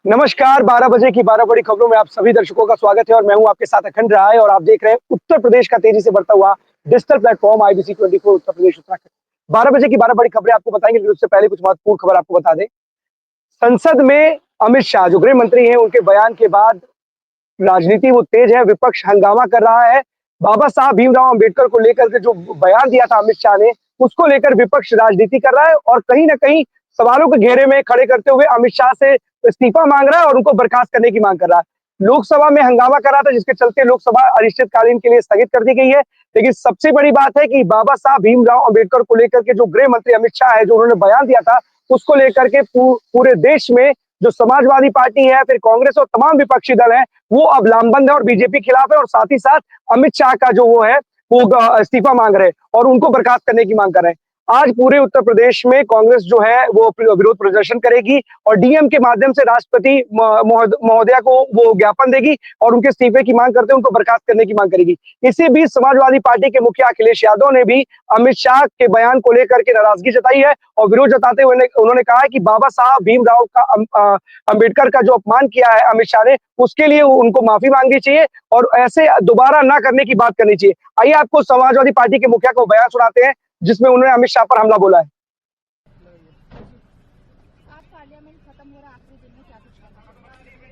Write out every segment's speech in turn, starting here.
नमस्कार, 12 बजे की 12 बड़ी खबरों में आप सभी दर्शकों का स्वागत है और मैं हूं आपके साथ अखंड राय और आप देख रहे हैं उत्तर प्रदेश का तेजी से बढ़ता हुआ digital platform IBC 24 Uttar Pradesh Uttarakhand. 12 बजे की 12 बड़ी खबरें आपको बताएंगे, लेकिन उससे पहले कुछ महत्वपूर्ण खबर आपको बता दें। संसद में अमित शाह जो गृह मंत्री हैं, उनके बयान के बाद राजनीति वो तेज है, विपक्ष हंगामा कर रहा है। बाबा साहब भीमराव अंबेडकर को लेकर के जो बयान दिया था अमित शाह ने, उसको लेकर विपक्ष राजनीति कर रहा है और कहीं ना कहीं सवालों के घेरे में खड़े करते हुए अमित शाह से इस्तीफा मांग रहा है और उनको बर्खास्त करने की मांग कर रहा है। लोकसभा में हंगामा कर रहा था, जिसके चलते लोकसभा अनिश्चितकालीन के लिए स्थगित कर दी गई है। लेकिन सबसे बड़ी बात है कि बाबा साहब भीमराव अंबेडकर को लेकर के जो गृह मंत्री अमित शाह है, जो उन्होंने बयान दिया था, उसको लेकर के पूरे देश में जो समाजवादी पार्टी है, फिर कांग्रेस और तमाम विपक्षी दल है, वो अब लामबंद है और बीजेपी खिलाफ है और साथ ही साथ अमित शाह का जो वो है वो इस्तीफा मांग रहे हैं और उनको बर्खास्त करने की मांग कर रहे हैं। आज पूरे उत्तर प्रदेश में कांग्रेस जो है वो विरोध प्रदर्शन करेगी और डीएम के माध्यम से राष्ट्रपति महोदया को वो ज्ञापन देगी और उनके इस्तीफे की मांग करते हुए उनको बर्खास्त करने की मांग करेगी। इसी बीच समाजवादी पार्टी के मुखिया अखिलेश यादव ने भी अमित शाह के बयान को लेकर के नाराजगी जताई है और विरोध जताते हुए उन्होंने कहा है कि बाबा साहब भीमराव का अंबेडकर का जो अपमान किया है अमित शाह ने, उसके लिए उनको माफी मांगनी चाहिए और ऐसे दोबारा ना करने की बात करनी चाहिए। आइए आपको समाजवादी पार्टी के मुखिया को बयान सुनाते हैं, जिसमें उन्होंने अमित शाह पर हमला बोला है।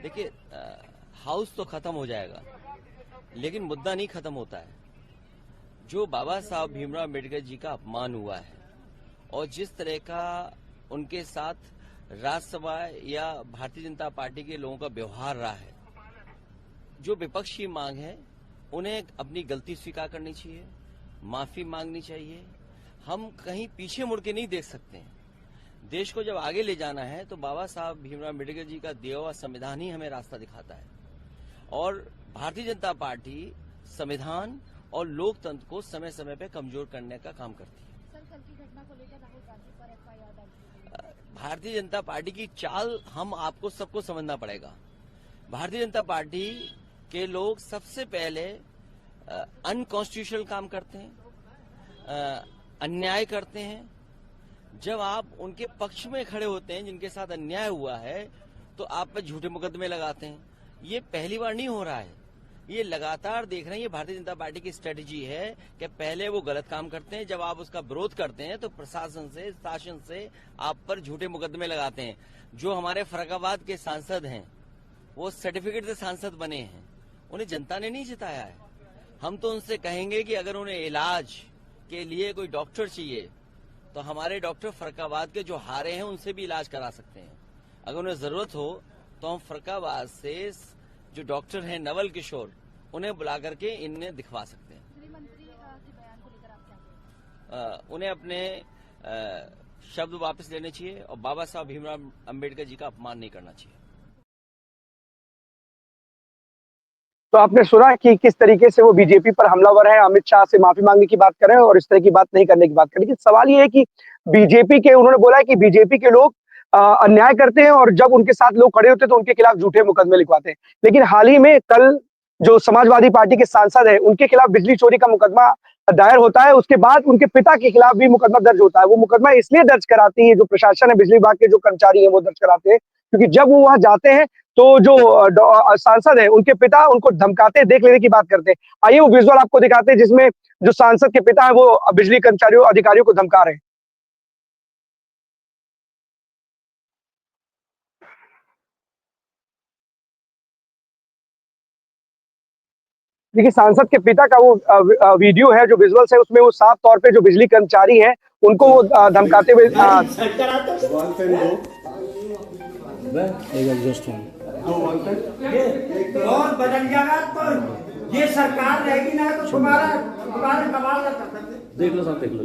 देखिए, हाउस तो खत्म हो जाएगा, लेकिन मुद्दा नहीं खत्म होता है। जो बाबा साहब भीमराव अम्बेडकर जी का अपमान हुआ है और जिस तरह का उनके साथ राज्यसभा या भारतीय जनता पार्टी के लोगों का व्यवहार रहा है, जो विपक्ष की मांग है, उन्हें अपनी गलती स्वीकार करनी चाहिए, माफी मांगनी चाहिए। हम कहीं पीछे मुड़ के नहीं देख सकते हैं। देश को जब आगे ले जाना है तो बाबा साहब भीमराव अम्बेडकर जी का दिया हुआ संविधान ही हमें रास्ता दिखाता है और भारतीय जनता पार्टी संविधान और लोकतंत्र को समय समय पर कमजोर करने का काम करती है। सर, कल की घटना को लेकर राहुल गांधी पर एफआईआर दर्ज। भारतीय जनता पार्टी की चाल हम आपको सबको समझना पड़ेगा। भारतीय जनता पार्टी के लोग सबसे पहले अनकॉन्स्टिट्यूशनल काम करते हैं, अन्याय करते हैं। जब आप उनके पक्ष में खड़े होते हैं, जिनके साथ अन्याय हुआ है, तो आप पर झूठे मुकदमे लगाते हैं। ये पहली बार नहीं हो रहा है, ये लगातार देख रहे हैं। ये भारतीय जनता पार्टी की स्ट्रेटेजी है कि पहले वो गलत काम करते हैं, जब आप उसका विरोध करते हैं तो प्रशासन से, शासन से आप पर झूठे मुकदमे लगाते हैं। जो हमारे फर्रुखाबाद के सांसद हैं, वो सर्टिफिकेट से सांसद बने हैं, उन्हें जनता ने नहीं जिताया है। हम तो उनसे कहेंगे कि अगर उन्हें इलाज के लिए कोई डॉक्टर चाहिए तो हमारे डॉक्टर फर्रुखाबाद के जो हारे हैं उनसे भी इलाज करा सकते हैं। अगर उन्हें जरूरत हो तो हम फर्रुखाबाद से जो डॉक्टर हैं नवल किशोर, उन्हें बुला करके इन्हें दिखवा सकते हैं। गृहमंत्री के बयान को लेकर आप क्या कहेंगे? उन्हें अपने शब्द वापस लेने चाहिए और बाबा साहब भीमराव अम्बेडकर जी का अपमान नहीं करना चाहिए। तो आपने सुना कि किस तरीके से वो बीजेपी पर हमलावर है, अमित शाह से माफी मांगने की बात कर रहे हैं और इस तरह की बात नहीं करने की बात कर रहे हैं। लेकिन सवाल ये है कि उन्होंने बोला है कि बीजेपी के लोग अन्याय करते हैं और जब उनके साथ लोग खड़े होते हैं तो उनके खिलाफ झूठे मुकदमे लिखवाते हैं। लेकिन हाल ही में कल जो समाजवादी पार्टी के सांसद है, उनके खिलाफ बिजली चोरी का मुकदमा दायर होता है। उसके बाद उनके पिता के खिलाफ भी मुकदमा दर्ज होता है। वो मुकदमा इसलिए दर्ज कराती है जो प्रशासन है, बिजली विभाग के जो कर्मचारी है वो दर्ज कराते हैं, क्योंकि जब वो वहां जाते हैं तो जो सांसद है, उनके पिता उनको धमकाते, देख लेने की बात करते हैं। आइए वो विजुअल आपको दिखाते हैं, जिसमें जो सांसद के पिता है वो बिजली कर्मचारियों, अधिकारियों को धमका रहे हैं। देखिए, सांसद के पिता का वो वीडियो है, जो विजुअल्स है, उसमें वो साफ तौर पे जो बिजली कर्मचारी है उनको वो धमकाते हुए बहुत बदल जाएगा। तो ये सरकार रहेगी ना तो तुम्हारा कमाल ना कर सकते। देख लो साहब, देख लो।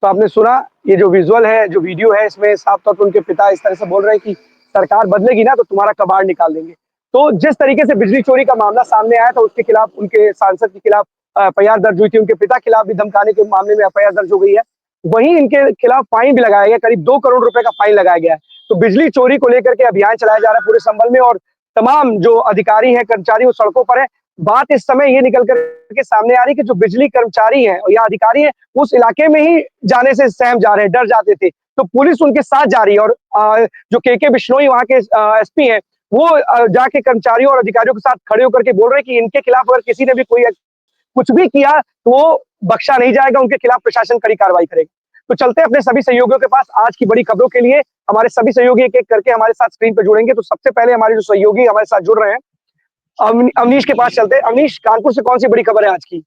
तो आपने सुना, ये जो विजुअल है, जो वीडियो है, इसमें साफ तौर पर उनके पिता इस तरह से बोल रहे हैं कि सरकार बदलेगी ना तो तुम्हारा कबाड़ निकाल देंगे। तो जिस तरीके से बिजली चोरी का मामला सामने आया था, उसके खिलाफ, उनके सांसद के खिलाफ एफआईआर दर्ज हुई थी, उनके पिता के खिलाफ भी धमकाने के मामले में एफआईआर दर्ज हो गई है। वहीं इनके खिलाफ फाइन भी लगाया गया, करीब 2 करोड़ रुपए का फाइन लगाया गया है। तो बिजली चोरी को लेकर के अभियान चलाया जा रहा है पूरे संभल में और तमाम जो अधिकारी हैं, कर्मचारी वो सड़कों पर है। बात इस समय ये निकल कर के सामने आ रही है कि जो बिजली कर्मचारी हैं या अधिकारी हैं, उस इलाके में ही जाने से सहम जा रहे हैं, डर जाते थे। तो पुलिस उनके साथ जा रही है और जो के बिश्नोई वहाँ के एसपी हैं, वो जाके कर्मचारियों और अधिकारियों के साथ खड़े होकर के बोल रहे हैं कि इनके खिलाफ अगर किसी ने भी कोई कुछ भी किया तो वो बख्शा नहीं जाएगा, उनके खिलाफ प्रशासन कड़ी कार्रवाई करेगा। तो चलते हैं अपने सभी सहयोगियों के पास आज की बड़ी खबरों के लिए। हमारे सभी सहयोगी एक-एक करके हमारे साथ स्क्रीन पे जुड़ेंगे। तो सबसे पहले हमारे जो सहयोगी हमारे साथ जुड़ रहे हैं, अवनीश के पास चलते हैं। अवनीश, कानपुर से कौन सी बड़ी खबर है आज की?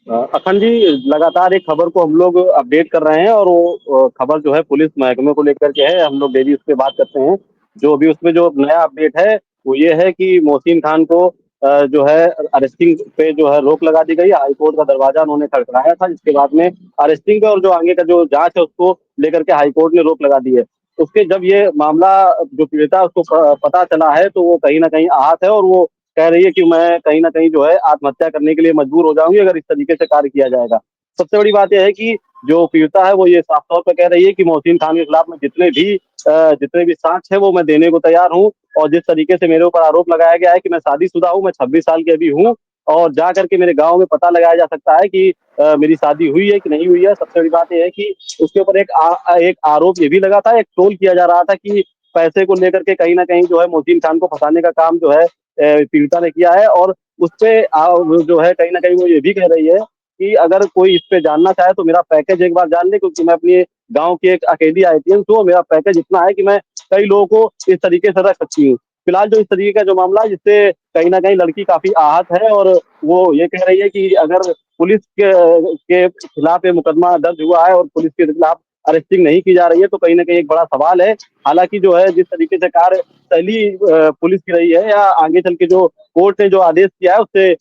अखंड जी, लगातार एक खबर को हम लोग अपडेट कर रहे हैं और वो खबर जो है पुलिस महकमे को लेकर के है। हम लोग डेली उस पर बात करते हैं। जो अभी उसमें जो नया अपडेट है वो ये है कि मोहसिन खान को जो है अरेस्टिंग पे जो है रोक लगा दी गई। हाईकोर्ट का दरवाजा उन्होंने खड़खड़ाया था, जिसके बाद में अरेस्टिंग पे और जो आगे का जो जांच है उसको लेकर के हाईकोर्ट ने रोक लगा दी है। उसके जब ये मामला जो पीड़िता है उसको पता चला है तो वो कहीं ना कहीं आहत है और वो कह रही है कि मैं कहीं न कहीं जो है आत्महत्या करने के लिए मजबूर हो जाऊँगी अगर इस तरीके से कार्य किया जाएगा। सबसे बड़ी बात ये है कि जो पीड़िता है वो ये साफ तौर पे कह रही है कि मोहसिन खान के खिलाफ में जितने भी साक्ष्य है वो मैं देने को तैयार हूँ और जिस तरीके से मेरे ऊपर आरोप लगाया गया है कि मैं शादीशुदा हूँ, मैं 26 साल की अभी हूँ और जा करके मेरे गाँव में पता लगाया जा सकता है कि मेरी शादी हुई है कि नहीं हुई है। सबसे बड़ी बात ये है कि उसके ऊपर एक आरोप ये भी लगा था, एक ट्रोल किया जा रहा था कि पैसे को लेकर के कहीं न कहीं जो है मोहसिन खान को फँसाने का काम जो है पीड़िता ने किया है और उसपे वो जो है कहीं न कहीं वो ये भी कह रही है कि अगर कोई इस पे जानना चाहे तो मेरा पैकेज एक बार जान ले, क्योंकि मैं अपने गाँव की एक अकेली आईटीएन हूँ। मेरा पैकेज इतना है कि मैं कई लोगों को इस तरीके से रख सकती हूँ। फिलहाल जो इस तरीके का जो मामला है जिससे कहीं न कहीं लड़की काफ़ी आहत है और वो ये कह रही है कि अगर पुलिस के खिलाफ ये मुकदमा दर्ज हुआ है और पुलिस के खिलाफ अरेस्टिंग नहीं की जा रही है तो कहीं न कहीं एक बड़ा सवाल है। हालाँकि जो है जिस तरीके से कार्यशैली पुलिस की रही है या आगे चल के जो कोर्ट ने जो आदेश किया है उससे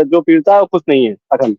जो पीड़िता है वो खुश नहीं है। अखंड।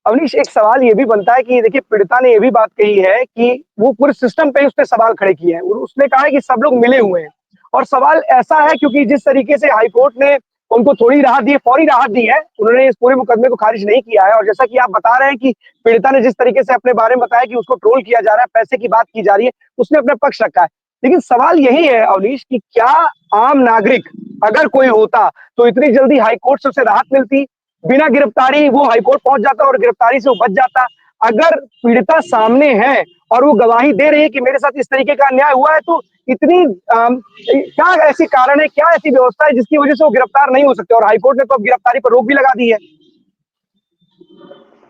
अवनीश, एक सवाल ये भी बनता है कि देखिए पीड़िता ने ये भी बात कही है कि वो पूरे सिस्टम पे उसने सवाल खड़े किए हैं और उसने कहा है कि सब लोग मिले हुए हैं और सवाल ऐसा है क्योंकि जिस तरीके से हाईकोर्ट ने उनको थोड़ी राहत दी है, फौरी राहत दी है, उन्होंने इस पूरे मुकदमे को खारिज नहीं किया है। और जैसा कि आप बता रहे हैं कि पीड़िता ने जिस तरीके से अपने बारे में बताया कि उसको ट्रोल किया जा रहा है, पैसे की बात की जा रही है, उसने अपना पक्ष रखा है। लेकिन सवाल यही है अवनीश कि क्या आम नागरिक अगर कोई होता तो इतनी जल्दी हाईकोर्ट से उसे राहत मिलती? बिना गिरफ्तारी वो हाईकोर्ट पहुंच जाता और गिरफ्तारी से वो बच जाता। अगर पीड़िता सामने है और वो गवाही दे रही है कि मेरे साथ इस तरीके का अन्याय हुआ है, तो इतनी क्या ऐसी कारण है, क्या ऐसी व्यवस्था है जिसकी वजह से वो गिरफ्तार नहीं हो सकते? और हाईकोर्ट ने तो अब गिरफ्तारी पर रोक भी लगा दी है।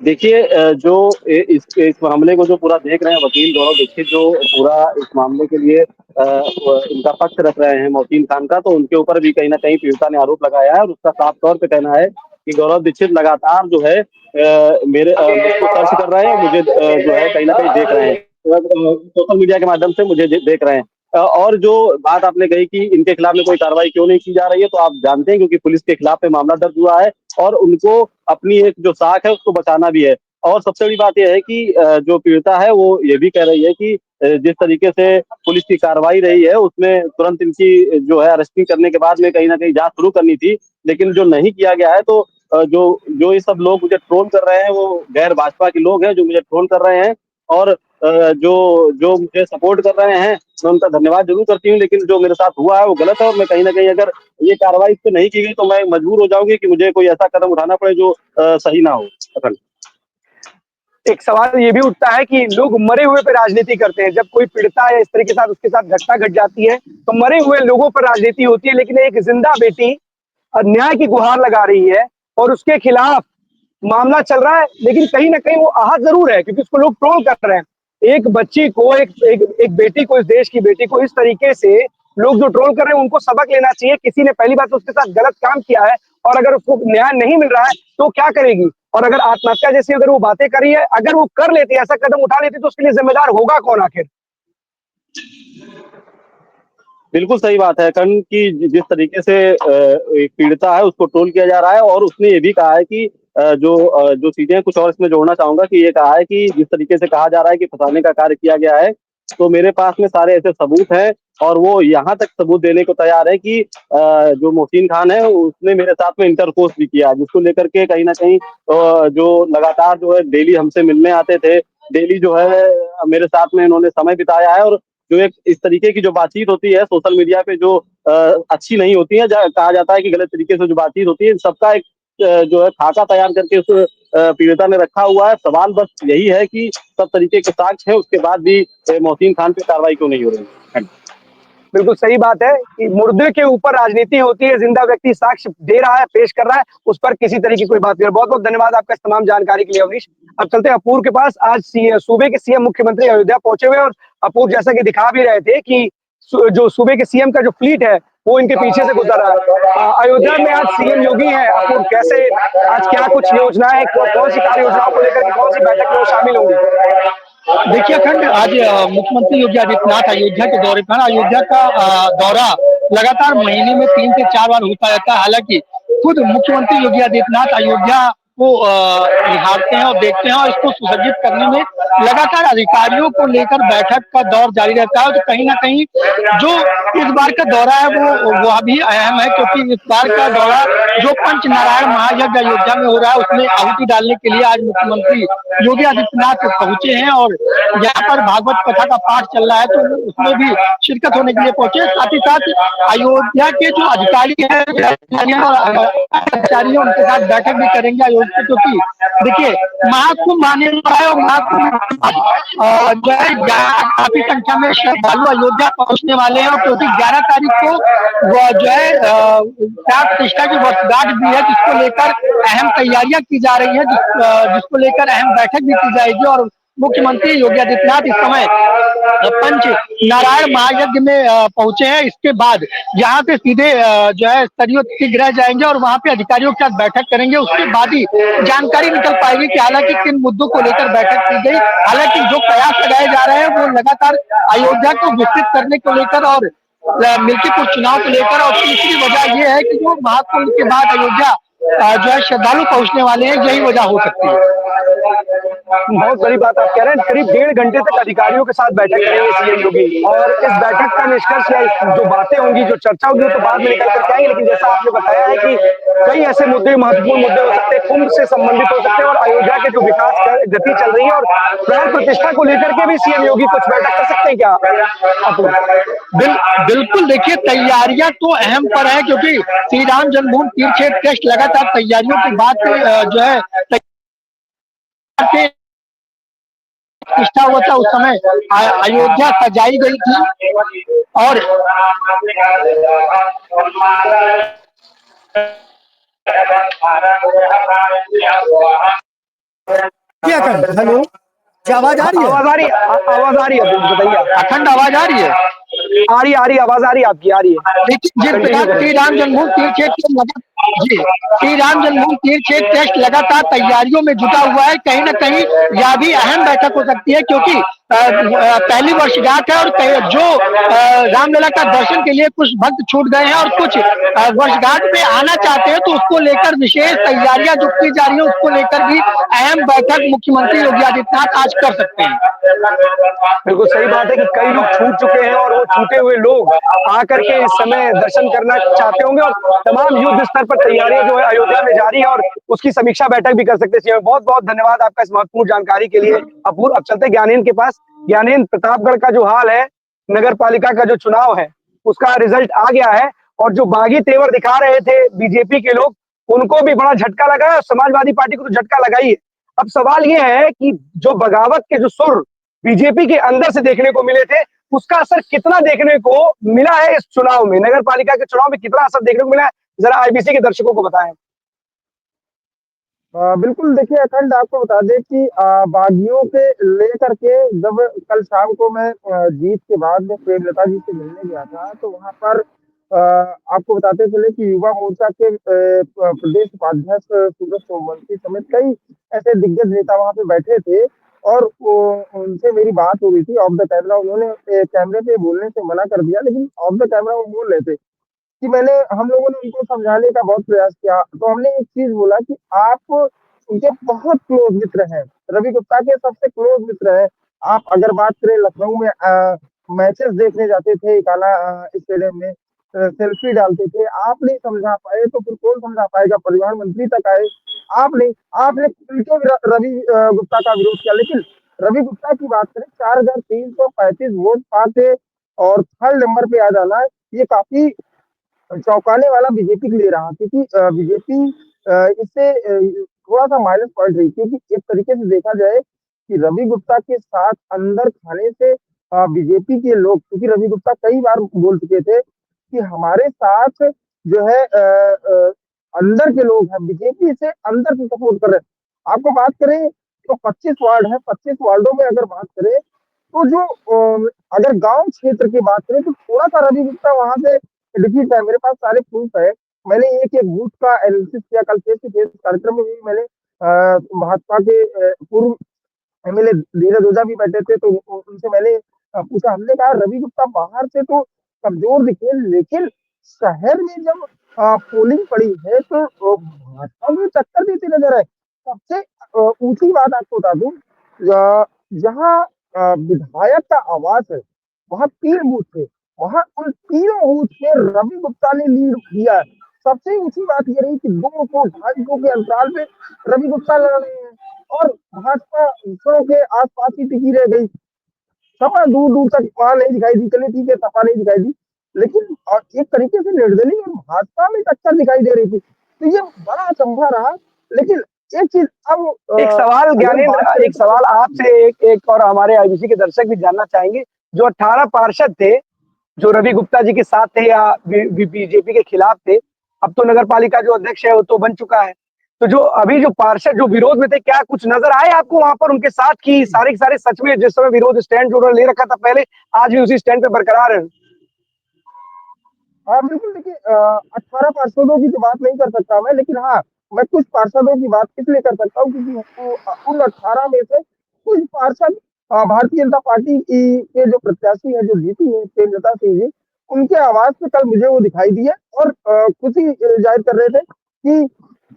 देखिए जो इस मामले को जो पूरा देख रहे हैं वकील गौरव दीक्षित जो पूरा इस मामले के लिए इनका पक्ष रख रहे हैं मोहसिन खान का, तो उनके ऊपर भी कहीं ना कहीं पीड़िता ने आरोप लगाया है और उसका साफ तौर पे कहना है कि गौरव दीक्षित लगातार जो है मुझको सर्च कर रहे हैं, मुझे जो है कहीं ना कहीं देख रहे हैं, सोशल मीडिया के माध्यम से मुझे देख रहे हैं। और जो बात आपने कही कि इनके खिलाफ में कोई कार्रवाई क्यों नहीं की जा रही है, तो आप जानते हैं क्योंकि पुलिस के खिलाफ में मामला दर्ज हुआ है और उनको अपनी एक जो साख है उसको बचाना भी है। और सबसे बड़ी बात यह है कि जो पीड़िता है वो ये भी कह रही है कि जिस तरीके से पुलिस की कार्रवाई रही है उसमें तुरंत इनकी जो है अरेस्टिंग करने के बाद में कहीं ना कहीं जांच शुरू करनी थी, लेकिन जो नहीं किया गया है। तो जो जो ये सब लोग मुझे ट्रोल कर रहे हैं वो गैर भाजपा के लोग हैं जो मुझे ट्रोल कर रहे हैं और जो जो मुझे सपोर्ट कर रहे हैं मैं उनका धन्यवाद जरूर करती हूँ, लेकिन जो मेरे साथ हुआ है वो गलत है और मैं कहीं ना कहीं अगर ये कार्रवाई इस पे नहीं की गई तो मैं मजबूर हो जाऊंगी कि मुझे कोई ऐसा कदम उठाना पड़े जो सही ना हो। अखंड। एक सवाल ये भी उठता है कि लोग मरे हुए पे राजनीति करते हैं। जब कोई पीड़िता या इस तरह के साथ उसके साथ घटना घट जाती है तो मरे हुए लोगों पर राजनीति होती है, लेकिन एक जिंदा बेटी न्याय की गुहार लगा रही है और उसके खिलाफ मामला चल रहा है, लेकिन कहीं ना कहीं वो आहत जरूर है क्योंकि उसको लोग ट्रोल कर रहे हैं। एक बच्ची को एक बेटी को, इस देश की बेटी को इस तरीके से लोग जो ट्रोल कर रहे हैं उनको सबक लेना चाहिए। किसी ने पहली बात तो उसके साथ गलत काम किया है और अगर उसको न्याय नहीं मिल रहा है तो क्या करेगी? और अगर आत्महत्या जैसी अगर वो बातें कर रही है, अगर वो कर लेती है, ऐसा कदम उठा लेती तो उसके लिए जिम्मेदार होगा कौन आखिर? बिल्कुल सही बात है कर्ण कि जिस तरीके से एक पीड़िता है उसको ट्रोल किया जा रहा है और उसने ये भी कहा है कि जो चीजें कुछ और इसमें जोड़ना चाहूंगा कि ये कहा है कि जिस तरीके से कहा जा रहा है कि फंसाने का कार्य किया गया है, तो मेरे पास में सारे ऐसे सबूत हैं और वो यहाँ तक सबूत देने को तैयार है कि जो मोहसिन खान है उसने मेरे साथ में इंटरकोर्स भी किया, जिसको लेकर के कहीं ना कहीं जो लगातार जो है डेली हमसे मिलने आते थे, डेली जो है मेरे साथ में इन्होंने समय बिताया है और जो एक इस तरीके की जो बातचीत होती है सोशल मीडिया पे जो अच्छी नहीं होती है, कहा जाता है कि गलत तरीके से जो बातचीत होती है, इन सबका एक जो है खाका तैयार करके उस पीड़िता ने रखा हुआ है। सवाल बस यही है कि सब तरीके के साक्ष्य है, उसके बाद भी मोहसिन खान पे कार्रवाई क्यों नहीं हो रही है। बिल्कुल सही बात है कि मुर्दे के ऊपर राजनीति होती है, जिंदा व्यक्ति साक्ष्य दे रहा है, पेश कर रहा है, उस पर किसी तरह की कोई बात नहीं। बहुत बहुत धन्यवाद आपका इस तमाम जानकारी के लिए अवनीश। अब चलते हैं अपूर्व के पास। आज सूबे के सीएम मुख्यमंत्री अयोध्या पहुंचे हुए और अपूर्व जैसा कि दिखा भी रहे थे कि जो सूबे के सीएम का जो फ्लीट है वो इनके पीछे से गुजर रहा है। अयोध्या में आज सीएम योगी है। अपूर्व, कैसे आज क्या कुछ योजनाएं, कौन सी कार्य योजनाओं को लेकर कौन सी बैठक में वो शामिल होंगी? देखिए अखंड, आज मुख्यमंत्री योगी आदित्यनाथ अयोध्या के दौरे पर। अयोध्या का दौरा लगातार महीने में 3 से 4 बार होता रहता है। हालांकि खुद मुख्यमंत्री योगी आदित्यनाथ अयोध्या को निहारते हैं और देखते हैं और इसको सुसज्जित करने में लगातार अधिकारियों को लेकर बैठक का दौर जारी रहता है। तो कहीं ना कहीं जो इस बार का दौरा है वो भी अहम है, क्योंकि इस बार का दौरा जो पंच नारायण महायज्ञ अयोध्या में हो रहा है उसमें आहुति डालने के लिए आज मुख्यमंत्री योगी आदित्यनाथ पहुंचे हैं और यहाँ पर भागवत कथा का पाठ चल रहा है तो उसमें भी शिरकत होने के लिए पहुंचे। साथ ही साथ अयोध्या के जो अधिकारी हैं और कर्मचारी उनके साथ बैठक भी करेंगे अयोध्या, क्योंकि देखिए महाकुंभ आने वाला है और महाकुंभ जो है काफी संख्या में श्रद्धालु अयोध्या पहुंचने वाले हैं। और क्योंकि 11 तारीख को वो जो है प्राण प्रतिष्ठा की वर्षगांठ भी है, जिसको लेकर अहम तैयारियां की जा रही है, जिसको लेकर अहम बैठक भी की जाएगी। और मुख्यमंत्री योगी आदित्यनाथ इस समय पंच नारायण महायज्ञ में पहुंचे हैं। इसके बाद यहाँ से सीधे जो है सरयू गृह जाएंगे और वहां पे अधिकारियों के साथ बैठक करेंगे। उसके बाद ही जानकारी निकल पाएगी कि हालांकि किन मुद्दों को लेकर बैठक की गई। हालांकि जो प्रयास लगाए जा रहे हैं वो लगातार अयोध्या को विकसित करने को लेकर और मिल्कीपुर चुनाव को लेकर, और तीसरी वजह ये है कि जो महाकुंभ के बाद अयोध्या जो है श्रद्धालु पहुंचने वाले हैं, यही वजह हो सकती है। बहुत बड़ी बात आप कह रहे हैं। करीब 1.5 घंटे तक अधिकारियों के साथ बैठक करेंगे सीएम योगी और इस बैठक का निष्कर्ष या जो बातें होंगी, जो चर्चा होगी, वो तो बाद में निकल करके आएंगे। लेकिन जैसा आपने बताया है कि कई ऐसे मुद्दे, महत्वपूर्ण मुद्दे हो सकते हैं, कुंभ से संबंधित हो सकते हैं और अयोध्या के जो विकास गति चल रही है और प्राण प्रतिष्ठा को लेकर के भी सीएम योगी कुछ बैठक कर सकते हैं क्या? बिल्कुल, देखिए तैयारियां तो अहम पर है, क्योंकि श्री राम जन्मभूमि तीर्थ क्षेत्र ट्रस्ट लगातार तैयारियों की बात जो है प्रतिष्ठा हुआ था उस समय अयोध्या सजाई गई थी और क्या कर? हेलो, क्या आवाज आ रही है? आवाज आ रही है, आवाज आ रही है, बताइए। अखंड आवाज आ रही है? आ रही आवाज आ रही है आपकी, आ रही है। देखिए जिस प्रकार श्री राम जन्मभूमि तीर्थ क्षेत्र जी श्री राम जन्मभूमि तीर्थ क्षेत्र ट्रस्ट लगातार तैयारियों में जुटा हुआ है, कहीं ना कहीं यह भी अहम बैठक हो सकती है, क्योंकि पहली वर्षगांठ है और जो रामलला का दर्शन के लिए कुछ भक्त छूट गए हैं और कुछ वर्षगांठ में आना चाहते हैं, तो उसको लेकर विशेष तैयारियां जो की जा रही है उसको लेकर भी अहम बैठक मुख्यमंत्री योगी आदित्यनाथ आज कर सकते हैं। बिल्कुल सही बात है कि कई लोग छूट चुके हैं और वो छूटे हुए लोग आकर के इस समय दर्शन करना चाहते होंगे और तमाम युद्ध स्तर पर तैयारियां जो है अयोध्या में जारी है और उसकी समीक्षा बैठक भी कर सकते हैं। बहुत बहुत धन्यवाद आपका इस महत्वपूर्ण जानकारी के लिए अपूर्व। अब चलते ज्ञानेंद्र के पास। ज्ञानेंद्र, प्रतापगढ़ का जो हाल है, नगर पालिका का जो चुनाव है उसका रिजल्ट आ गया है और जो बागी तेवर दिखा रहे थे बीजेपी के लोग, उनको भी बड़ा झटका लगा है और समाजवादी पार्टी को तो झटका लगा ही है। अब सवाल ये है कि जो बगावत के जो सुर बीजेपी के अंदर से देखने को मिले थे, उसका असर कितना देखने को मिला है इस चुनाव में, नगर पालिका के चुनाव में कितना असर देखने को मिला है, जरा आईबीसी के दर्शकों को बताएं। बिल्कुल, देखिए अखंड, आपको बता दें कि बागियों के लेकर के जब कल शाम को मैं जीत के बाद में प्रेमलता जी से मिलने गया था, तो वहां पर आपको बताते चले कि युवा मोर्चा के प्रदेश उपाध्यक्ष सूरज सोमवंशी समेत कई ऐसे दिग्गज नेता वहां पे बैठे थे और उनसे मेरी बात हो रही थी ऑफ द कैमरा। उन्होंने कैमरे पे बोलने से मना कर दिया, लेकिन ऑफ द कैमरा वो बोल रहे थे कि हम लोगों ने उनको समझाने का बहुत प्रयास किया। तो हमने एक चीज बोला कि आप उनके बहुत क्लोज मित्र हैं, रवि गुप्ता के सबसे क्लोज मित्र हैं। आप अगर बात करें, लखनऊ में मैचेस देखने जाते थे इकाना स्टेडियम में, सेल्फी डालते थे, आप नहीं समझा पाए तो फिर कौन समझा पाएगा? परिवहन मंत्री तक आए, आप नहीं, आपने उल्टे रवि गुप्ता का विरोध किया। लेकिन रवि गुप्ता की बात करें 4,335 वोट पाके और थर्ड नंबर पे आ जाना, ये काफी चौंकाने वाला बीजेपी के लिए रहा, क्योंकि बीजेपी इससे थोड़ा सा माइनस पॉइंट रही, क्योंकि एक तरीके से देखा जाए कि रवि गुप्ता के साथ अंदर खाने से बीजेपी के लोग, क्योंकि रवि गुप्ता कई बार बोल चुके थे कि हमारे साथ जो है अंदर के लोग हैं, बीजेपी से अंदर से सपोर्ट कर रहे हैं। आपको बात करें तो 25 वार्ड है, 25 वार्डों में अगर बात करें तो जो अगर गांव क्षेत्र की बात करें तो थोड़ा सा रवि गुप्ता वहां से डिफीट है। मेरे पास सारे प्रूफ है, मैंने एक एक बूथ का एनालिसिस किया, कल फेस टू फेस कार्यक्रम में भी मैंने भाजपा के पूर्व एमएलए धीरज ओझा भी बैठे थे, तो उनसे मैंने पूछा, हमने कहा रवि गुप्ता बाहर से तो कमजोर दिखे, लेकिन शहर में जब पोलिंग पड़ी है तो भाजपा में टक्कर देती नजर आए। सबसे ऊंची बात आपको बता दूं, जहाँ विधायक का आवास है वहां 3 बूथ थे, वहां उन तीनों बूथ पे रवि गुप्ता ने लीड दिया है। सबसे ऊंची बात ये रही कि 200 250 के अंतराल पे रवि गुप्ता लड़ रहे हैं और भाजपा 100 के आसपास ही टिकी रह गई। सपा दूर दूर तक वहां नहीं दिखाई दी, चलिए ठीक है सपा नहीं दिखाई दी, लेकिन और एक तरीके से निर्दलीय और भाजपा में टक्कर दिखाई दे रही थी, तो ये बड़ा अचंभा रहा। लेकिन एक चीज अब एक सवाल अगर बात ज्ञानेंद्र, करें एक सवाल आपसे, एक और हमारे आईबीसी के दर्शक भी जानना चाहेंगे, जो 18 पार्षद थे जो रवि गुप्ता जी के साथ थे या बीजेपी के खिलाफ थे, अब तो नगर पालिका जो अध्यक्ष है वो तो बन चुका है, तो जो अभी जो पार्षद जो विरोध में थे, क्या कुछ नजर आए आपको वहां पर उनके साथ की सारे के सारे सच में जिस समय विरोध स्टैंड जो उन्होंने ले रखा था पहले, आज भी उसी स्टैंड पे बरकरार है? हाँ बिल्कुल, देखिए 18 पार्षदों की तो बात नहीं कर सकता मैं, लेकिन हाँ मैं कुछ पार्षदों की बात इसलिए कर सकता हूँ क्योंकि उन 18 में से कुछ पार्षद भारतीय जनता पार्टी की के जो प्रत्याशी है जो जीती है प्रेमलता सिंह जी, उनके आवाज पे कल मुझे वो दिखाई दिए और खुशी जाहिर कर रहे थे कि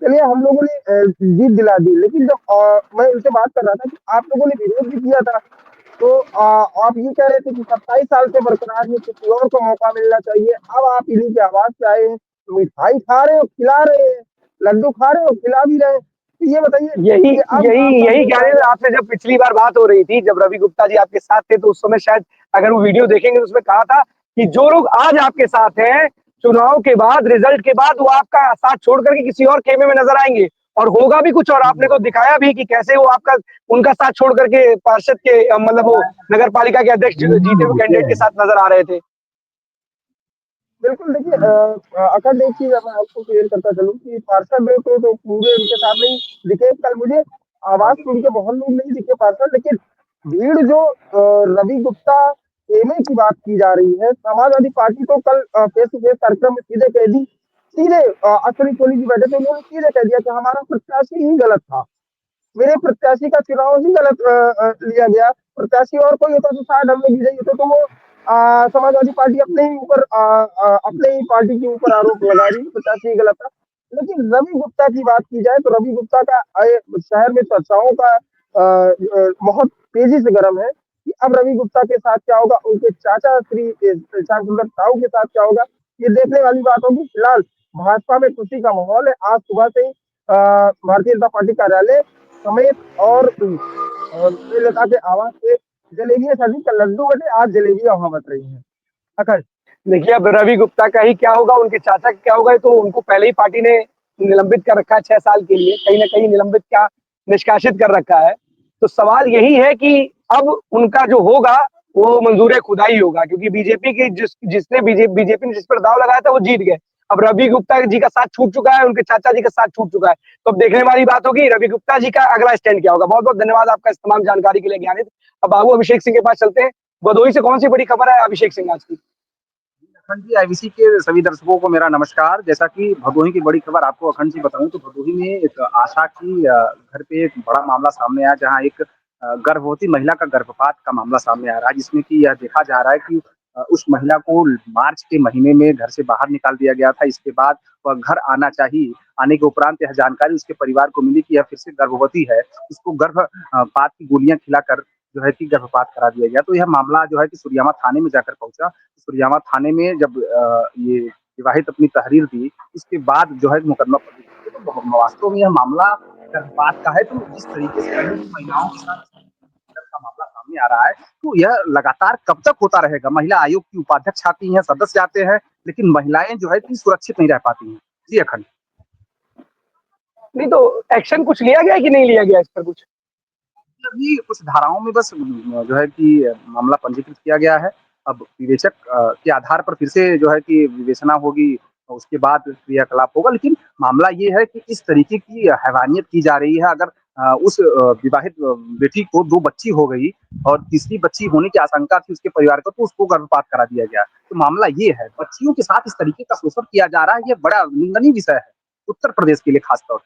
चलिए हम लोगों ने जीत दिला दी। लेकिन जब मैं उनसे बात कर रहा था कि आप लोगों ने विरोध भी किया था, तो आप ये कह रहे थे कि 27 साल से बरकरार है, किसी और को मौका मिलना चाहिए, अब आप इन्हीं की आवाज से आए हैं, मिठाई खा रहे हो खिला रहे हैं, लड्डू खा रहे हो खिला भी रहे हैं, तो ये बताइए यही कि अब यही आपका यही जो ज्ञानेंद्र, आपसे जब पिछली बार बात हो रही थी, जब रवि गुप्ता जी आपके साथ थे, तो उस समय शायद अगर वो वीडियो देखेंगे तो उसमें कहा था कि जो लोग आज आपके साथ हैं, चुनाव के बाद, रिजल्ट के बाद वो आपका साथ छोड़ करके किसी और खेमे में नजर आएंगे, और होगा भी कुछ, और आपने तो दिखाया भी कि कैसे वो आपका उनका साथ छोड़ करके पार्षद के मतलब वो नगर पालिका के अध्यक्ष जीते हुए कैंडिडेट के साथ नजर आ रहे थे। बिल्कुल, देखिए अखंड एक चीज मैं आपको क्लियर करता चलूं कि पार्षद तो पूरे उनके साथ नहीं दिखे, कल मुझे आवाज सुन के बहुत लोग नहीं दिखे पार्षद, लेकिन भीड़ जो रवि गुप्ता खेमे की बात की जा रही है, समाजवादी पार्टी तो कल फेस टू फेस कार्यक्रम में सीधे कह दी, सीधे अश्विनी सोनी जी बैठे थे, उन्होंने सीधे कह दिया कि हमारा प्रत्याशी ही गलत था, मेरे प्रत्याशी का चुनाव ही गलत लिया गया, प्रत्याशी और कोई होता तो शायद हमने विजयी होते, तो वो समाजवादी पार्टी अपने ही ऊपर अपने ही पार्टी के ऊपर आरोप लगा रही है प्रत्याशी गलत था। लेकिन रवि गुप्ता की बात की जाए तो रवि गुप्ता का शहर में चर्चाओं का बहुत तेजी से गर्म है कि अब रवि गुप्ता के साथ क्या होगा, उनके चाचा श्री श्याम सुंदर साहू के साथ क्या होगा, ये देखने वाली बात होगी। फिलहाल भाजपा में खुशी का माहौल है, आज सुबह से ही भारतीय जनता पार्टी कार्यालय समेत और प्रियलता के आवास पे जलेबियां सजी, कल लड्डू बटे, आज जलेबियां वहां बट रही हैं। अखंड देखिए, अब रवि गुप्ता का ही क्या होगा, उनके चाचा का क्या होगा, तो उनको पहले ही पार्टी ने निलंबित कर रखा है 6 साल के लिए, कहीं ना कहीं निलंबित क्या निष्कासित कर रखा है। तो सवाल यही है कि अब उनका जो होगा वो मंजूर खुदा ही होगा, क्योंकि बीजेपी की जिसने बीजेपी ने जिस पर दाव लगाया था वो जीत गए। अब रवि गुप्ता जी का साथ छूट चुका है, उनके चाचा जी का साथ छूट चुका है, तो अब देखने वाली बात होगी रवि गुप्ता जी का अगला स्टैंड क्या होगा। बहुत बहुत धन्यवाद आपका इस तमाम जानकारी के लिए ज्ञानित। अब बाबू अभिषेक सिंह के पास चलते हैं। भदोही से कौन सी बड़ी खबर है अभिषेक सिंह आज की? अखंड जी, आईबीसी के सभी दर्शकों को मेरा नमस्कार। जैसा कि भदोही की बड़ी खबर आपको अखंड जी बताऊं तो भदोही में एक आशा की घर पे एक बड़ा मामला सामने आया, जहां एक गर्भवती महिला का गर्भपात का मामला सामने आ रहा है, जिसमें कि यह देखा जा रहा है कि उस महिला को मार्च के महीने में घर से बाहर निकाल दिया गया था। इसके बाद वह घर आना चाहिए, आने के उपरांत यह जानकारी उसके परिवार को मिली कि यह फिर से गर्भवती है। उसको गर्भपात की गोलियां खिलाकर जो है कि गर्भपात करा दिया गया। तो यह मामला जो है कि सुरयामा थाने में जाकर पहुंचा। सुरयामा थाने में जब ये विवाहित अपनी तहरीर दी, इसके बाद जो है मुकदमा पंजीकृत किया। तो वास्तव में यह मामला गर्भपात का है। तो जिस तरीके से पहले भी महिलाओं के साथ आ रहा है, तो यह लगातार कब तक होता रहेगा? महिला आयोग की उपाध्यक्ष आती हैं, सदस्य आते हैं, लेकिन महिलाएं जो है इतनी सुरक्षित नहीं रह पाती हैं। जी अखंड। नहीं तो एक्शन कुछ लिया गया है कि नहीं लिया गया इस पर कुछ? अभी कुछ धाराओं में बस जो है कि मामला पंजीकृत किया गया है। अब विवेचक के आधार पर फिर से जो है कि विवेचना होगी, उसके बाद क्रियाकलाप होगा। लेकिन मामला ये है कि इस तरीके की हैवानियत की जा रही है। अगर उस विवाहित बेटी को 2 बच्ची हो गई और तीसरी बच्ची होने की आशंका थी उसके परिवार को, तो उसको गर्भपात करा दिया गया। तो मामला ये है, बच्चियों के साथ इस तरीके का शोषण किया जा रहा है, ये बड़ा निंदनीय विषय है, उत्तर प्रदेश के लिए खासतौर पर।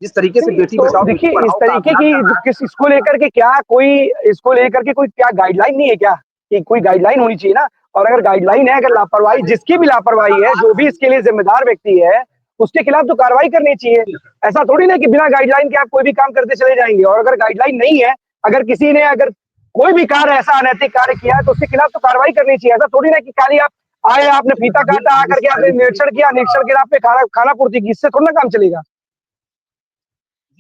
जिस तरीके से नहीं बेटी तो बचाओ बेटी देखिए, इस पढ़ाओ का तरीके अभियान की चल रहा है। किस इसको लेकर के क्या कोई, इसको लेकर के कोई क्या गाइडलाइन नहीं है क्या, कि कोई गाइडलाइन होनी चाहिए ना? और अगर गाइडलाइन है, अगर लापरवाही, जिसकी भी लापरवाही है, जो भी इसके लिए जिम्मेदार व्यक्ति है, उसके खिलाफ तो कार्रवाई करनी चाहिए। ऐसा थोड़ी ना कि बिना गाइडलाइन के आप कोई भी काम करते चले जाएंगे। और अगर गाइडलाइन नहीं है, अगर किसी ने अगर कोई भी कार्य ऐसा अनैतिक कार्य किया है, तो उसके खिलाफ तो कार्रवाई करनी चाहिए। ऐसा थोड़ी ना कि खाली आप आए, आपने फीता काटा, आकर के आपने निरीक्षण किया, निरीक्षण के आपने खाना खाना पूर्ति की, इससे थोड़ा ना काम चलेगा।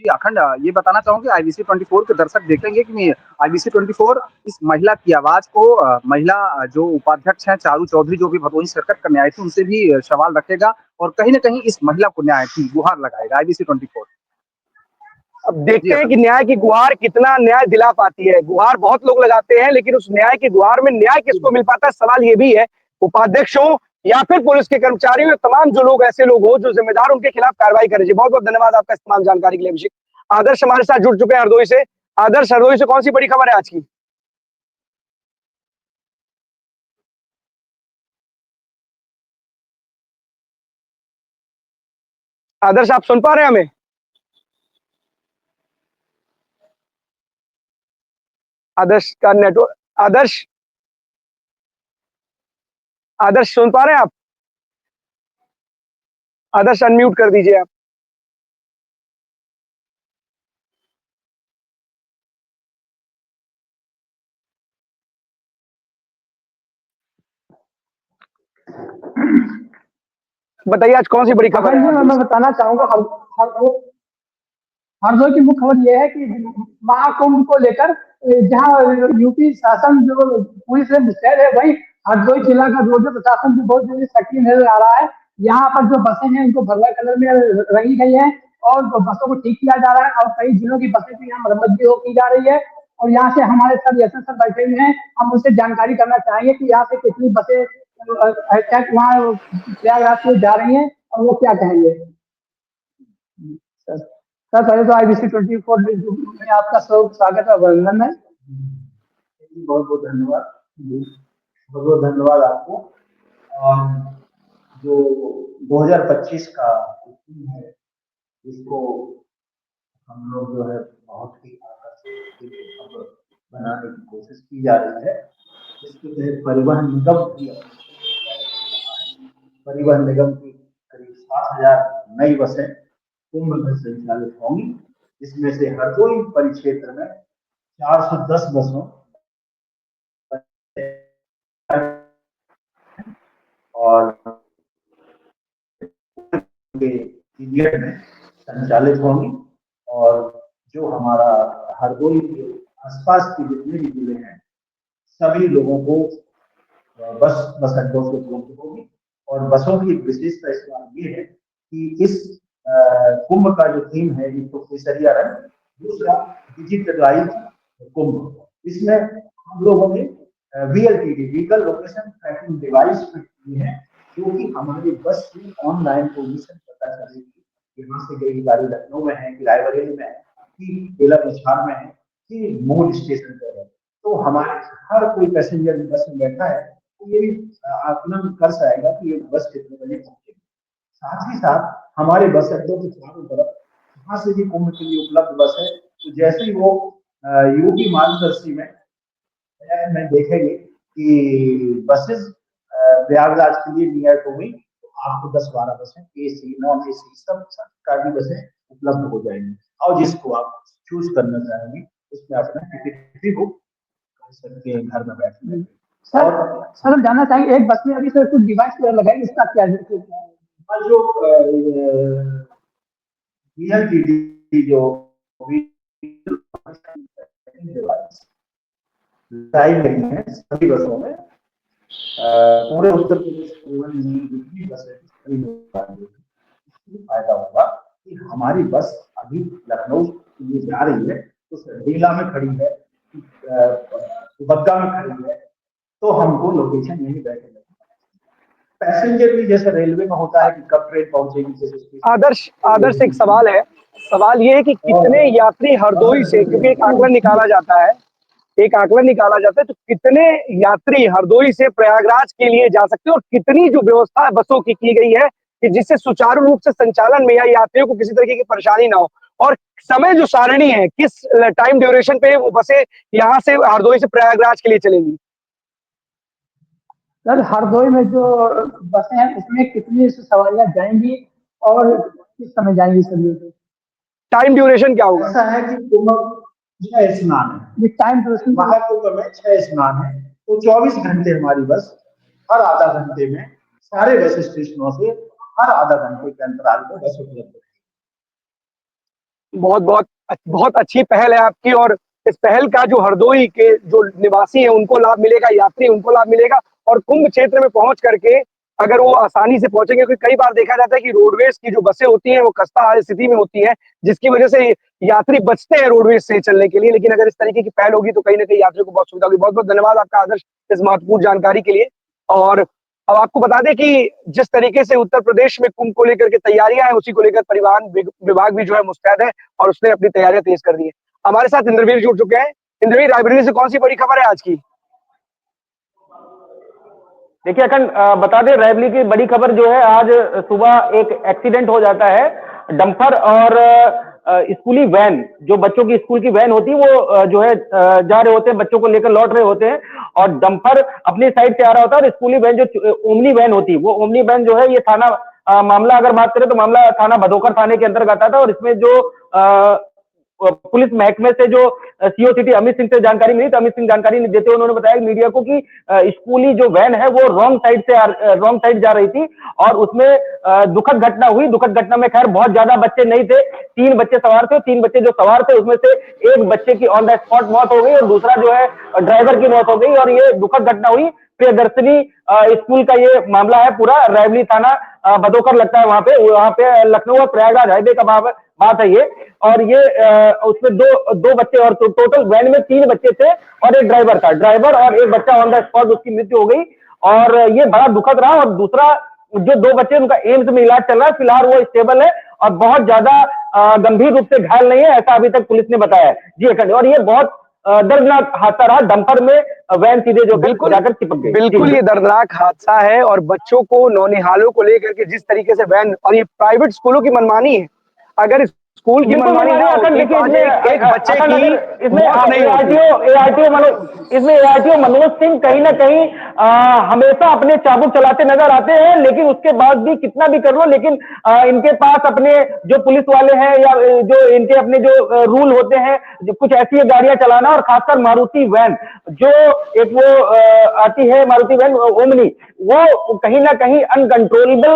जी, अखंड ये बताना चाहूँगी, आईबीसी 24 के दर्शक देखेंगे कि आईबीसी 24 इस महिला की आवाज़ को महिला जो उपाध्यक्ष हैं चारू चौधरी, जो भी भदोही शिरकत करने आई थी, उनसे भी सवाल रखेगा और कहीं न कहीं इस महिला को न्याय की गुहार लगाएगा आईबीसी 24। अब जी देखते हैं अखंड। कि न्याय की गुहार कितना न्याय दिला पाती है। गुहार बहुत लोग लगाते हैं, लेकिन उस न्याय की गुहार में न्याय किसको मिल पाता है, सवाल ये भी है। उपाध्यक्ष हो या फिर पुलिस के कर्मचारी हो, तमाम जो लोग ऐसे लोग हो जो जिम्मेदार, उनके खिलाफ कार्रवाई करें। जी बहुत बहुत धन्यवाद आपका इस तमाम जानकारी के लिए अभिषेक। आदर्श हमारे साथ जुड़ चुके हैं हरदोई से। आदर्श, हरदोई से कौन सी बड़ी खबर है आज की? आदर्श, आप सुन पा रहे हैं हमें? आदर्श का नेटवर्क, आदर्श, आदर्श सुन पा रहे हैं आप? आदर्श अनम्यूट कर दीजिए आप। बताइए आज कौन सी बड़ी खबर है अखंड जी, हरदोई मैं से? बताना चाहूंगा हरदोई की मुख्य खबर यह है कि महाकुंभ को लेकर जहां यूपी शासन जो पूरी से मुस्तैद है, वही हरदोई जिला का रोड प्रशासन भी बहुत ज्यादा सक्रिय नजर आ रहा है। यहाँ पर जो बसें हैं उनको भगवा कलर में रंगी गई है और बसों को ठीक किया जा रहा है, और कई जिलों की बसें भी यहाँ मरम्मत भी की जा रही है। और यहाँ से हमारे सर एस सर बैठे हुए हैं, हम उनसे जानकारी करना चाहेंगे कि यहाँ से कितनी बसें वहाँ प्रयागराज की ओर जा रही हैं और वो क्या कहेंगे। सर, सर पहले तो आईबीसी 24 में आपका स्वागत है, अभिनंदन है। बहुत बहुत धन्यवाद जी, बहुत बहुत धन्यवाद आपको। और जो 2025 का थीम है, इसको हम लोग जो है बहुत ही आकर्षक खबर बनाने की कोशिश की जा रही है। इसके तहत परिवहन निगम भी अपनी परिवहन निगम की करीब 7,000 नई बसें कुंभ में संचालित होंगी। इसमें से हरदोई परिक्षेत्र में 410 बसों और पीरियड में संचालित होंगी। और जो हमारा हरदोई के आसपास के जितने भी जिले हैं, सभी लोगों को बस अड्डों से उपलब्ध होगी। और बसों की विशेषता इस बात ये है कि इस कुंभ का जो थीम है, एक तो केसरिया रंग, दूसरा डिजिटलाइज कुंभ। इसमें हम लोगों ने VLTD, vehicle location tracking device fit की है, जो कि हमारी बस की ऑनलाइन पोजीशन पता चलेगी। यहाँ से गई गाड़ी लखनऊ में है कि रायबरेली में है कि बेला बिछार में है कि मूल स्टेशन पर है। तो हमारे हर कोई पैसेंजर बस में बैठा है तो ये भी आकलन कर जाएगा कि ये बस कितने बजे पहुंचेगी। साथ ही साथ हमारे बस अड्डों के चारों तरफ जहाँ से भी कुंभ के लिए उपलब्ध बस है, तो जैसे ही वो यूपी मार्गदर्शी में देखेंगे कि बसेस प्रयागराज के लिए नियर टू हुई, तो आपको 10-12 बसें एसी नॉन एसी सब प्रकार की बसें उपलब्ध हो जाएंगी। और जिसको आप चूज करना चाहेंगे उसमें अपना टिकट भी बुक कर सकते हैं घर में बैठे। सर सर हम जानना चाहेंगे, एक बस में अभी सर कुछ डिवाइस लगाए, इसका क्या है? और जो वीएलटीडी जो लगाई गई हैं सभी बसों में। पूरे उत्तर प्रदेश परिवहन निगम की जितनी बसें थी, सभी में लगाई गई। इससे फायदा होगा कि हमारी बस अभी लखनऊ के लिए जा रही है, तो सरेला में खड़ी है, दुबग्गा में खड़ी है, तो हमको लोकेशन यहीं बैठे पैसेंजर भी जैसे रेलवे में होता है कि कब ट्रेन पहुंचेगी। आदर्श एक सवाल है। सवाल ये है कि कितने यात्री हरदोई से, क्योंकि एक आकलन निकाला जाता है, तो कितने यात्री हरदोई से प्रयागराज के लिए जा सकते हैं और कितनी जो व्यवस्था बसों की गई है कि जिससे सुचारू रूप से संचालन में या यात्रियों को किसी तरीके की परेशानी ना हो, और समय जो सारणी है, किस टाइम ड्यूरेशन पे वो बसें यहाँ से हरदोई से प्रयागराज के लिए चलेंगी? सर हरदोई में जो बसें हैं उसमें कितनी सवारियां जाएंगी और किस समय जाएंगी सर? ये टाइम ड्यूरेशन क्या होगा? ऐसा है कि कुंभ 6 स्नान है, टाइम ड्यूरेशन महाकुंभ में 6 स्नान है, तो 24 घंटे हमारी बस हर आधा घंटे में सारे बस स्टेशनों से हर आधा घंटे के अंतराल पर बस उपलब्ध है। बहुत अच्छी पहल है आपकी, और इस पहल का जो हरदोई के जो निवासी हैं उनको लाभ मिलेगा, यात्री उनको लाभ मिलेगा, और कुंभ क्षेत्र में पहुंच करके अगर वो आसानी से पहुंचेंगे, क्योंकि कई बार देखा जाता है कि रोडवेज की जो बसें होती हैं वो खस्ता हाल स्थिति में होती हैं, जिसकी वजह से यात्री बचते हैं रोडवेज से चलने के लिए। लेकिन अगर इस तरीके की पहल होगी तो कहीं ना कहीं यात्रियों को बहुत सुविधा होगी। बहुत बहुत धन्यवाद आपका आदर्श इस महत्वपूर्ण जानकारी के लिए। और अब आपको बता दें कि जिस तरीके से उत्तर प्रदेश में कुंभ को लेकर के तैयारियां हैं, उसी को लेकर परिवहन विभाग भी जो है मुस्तैद है और उसने अपनी तैयारियां तेज कर दी है। हमारे साथ इंद्रवीर जुड़ चुके हैं। इंद्रवीर, रायबरेली से कौन सी बड़ी खबर है आज की? देखिए अखंड, बता दें रायबरेली की बड़ी खबर जो है, आज सुबह एक एक्सीडेंट हो जाता है। डंपर और स्कूली वैन, जो बच्चों की स्कूल की वैन होती है, वो जो है जा रहे होते हैं, बच्चों को लेकर लौट रहे होते हैं, और डंपर अपनी साइड से आ रहा होता है और स्कूली वैन जो ओमनी वैन होती है, वो ओमनी वैन जो है, ये थाना मामला अगर बात करें तो मामला थाना भदोकर थाने के अंतर्गत आता है। और इसमें जो पुलिस महकमे से जो सीओ सिटी अमित सिंह से जानकारी मिली, तो अमित सिंह जानकारी देते हुए उन्होंने बताया मीडिया को कि स्कूली जो वैन है वो रॉन्ग साइड जा रही थी और उसमें दुखद घटना हुई। दुखद घटना में खैर बहुत ज्यादा बच्चे नहीं थे, 3 बच्चे सवार थे। 3 बच्चे जो सवार थे उसमें से एक बच्चे की ऑन द स्पॉट मौत हो गई और दूसरा जो है ड्राइवर की मौत हो गई। और ये दुखद घटना हुई प्रियदर्शनी स्कूल का ये मामला है पूरा। रायबरेली थाना भदोकर लगता है, वहां पे लखनऊ और प्रयागराज हाईवे का बात है ये। और ये उसमें दो बच्चे, और टोटल वैन में 3 बच्चे थे और एक ड्राइवर था। ड्राइवर और एक बच्चा ऑन द स्पॉट उसकी मृत्यु हो गई और ये बड़ा दुखद रहा। और दूसरा जो 2 बच्चे, उनका एम्स में इलाज चल रहा है, फिलहाल वो स्टेबल है और बहुत ज्यादा गंभीर रूप से घायल नहीं है, ऐसा अभी तक पुलिस ने बताया है। जी अखंड, और ये बहुत दर्दनाक हादसा रहा। डंपर में वैन सीधे जो जाकर चिपक गई। बिल्कुल ये दर्दनाक हादसा है, और बच्चों को, नौनिहालों को लेकर के जिस तरीके से वैन, और ये प्राइवेट स्कूलों की मनमानी है। अगर स्कूल की मनमानी ना होती तो आज एक बच्चे की इसमें मौत नहीं होती। इसमें एआरटीओ मनोज सिंह कहीं ना कहीं हमेशा अपने चाबुक चलाते नजर आते हैं, लेकिन उसके बाद भी कितना भी कर लो, लेकिन इनके पास अपने जो पुलिस वाले हैं या जो इनके अपने जो रूल होते हैं, जो कुछ ऐसी गाड़ियां चलाना, और खासकर मारुति वैन जो एक वो आती है, मारुति वैन ओमनी, वो कहीं ना कहीं अनकंट्रोलेबल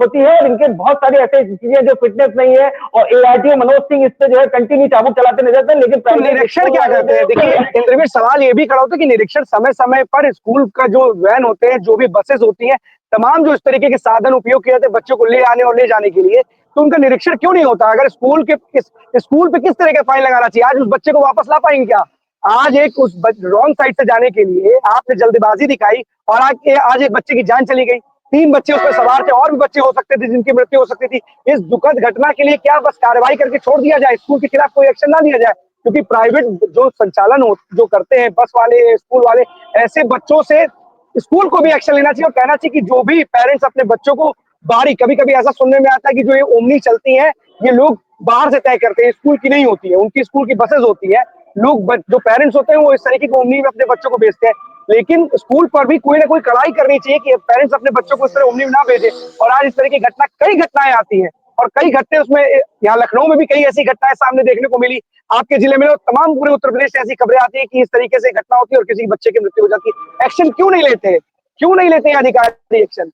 होती है। और इनके बहुत सारी ऐसी चीजें जो फिटनेस नहीं है, और एआरटीओ मनोज सिंह इस पे जो है कंटिन्यू चाबुक चलाते नजर आते हैं। लेकिन तो निरीक्षण क्या करते हैं? देखिए इंद्रवीर, सवाल ये भी खड़ा होता है कि निरीक्षण समय समय पर स्कूल का जो वैन होते हैं, जो भी बसेस होती हैं, तमाम जो इस तरीके के साधन उपयोग किए जाते हैं बच्चों को ले आने और ले जाने के लिए, तो उनका निरीक्षण क्यों नहीं होता? अगर स्कूल पे किस तरह का फाइन लगाना चाहिए? आज उस बच्चे को वापस ला पाएंगे क्या? आज एक उस रॉन्ग साइड से जाने के लिए आपने जल्दबाजी दिखाई और आज एक बच्चे की जान चली गई। 3 बच्चे उसमें सवार थे, और भी बच्चे हो सकते थे जिनकी मृत्यु हो सकती थी। इस दुखद घटना के लिए क्या बस कार्रवाई करके छोड़ दिया जाए, स्कूल के खिलाफ कोई एक्शन ना लिया जाए? क्योंकि प्राइवेट जो संचालन जो करते हैं बस वाले, स्कूल वाले, ऐसे बच्चों से स्कूल को भी एक्शन लेना चाहिए और कहना चाहिए कि जो भी पेरेंट्स अपने बच्चों को बाहरी, कभी कभी ऐसा सुनने में आता है कि जो ये ओमनी चलती है ये लोग बाहर से तय करते हैं, स्कूल की नहीं होती है, उनकी स्कूल की बसेज होती है। लोग जो पेरेंट्स होते हैं वो इस तरीके की ओमनी में अपने बच्चों को भेजते हैं। लेकिन स्कूल पर भी कोई ना कोई कड़ाई करनी चाहिए कि पेरेंट्स अपने बच्चों को इस तरह ओमनी में ना भेजें। और आज इस तरह की कई घटनाएं आती हैं, और कई घटनाएं उसमें, यहाँ लखनऊ में भी कई ऐसी घटनाएं सामने देखने को मिली। आपके जिले में तमाम पूरे उत्तर प्रदेश से ऐसी खबरें आती है कि इस तरीके से घटना होती है और किसी बच्चे की मृत्यु हो जाती है। एक्शन क्यों नहीं लेते? क्यों नहीं लेते हैं अधिकारी एक्शन?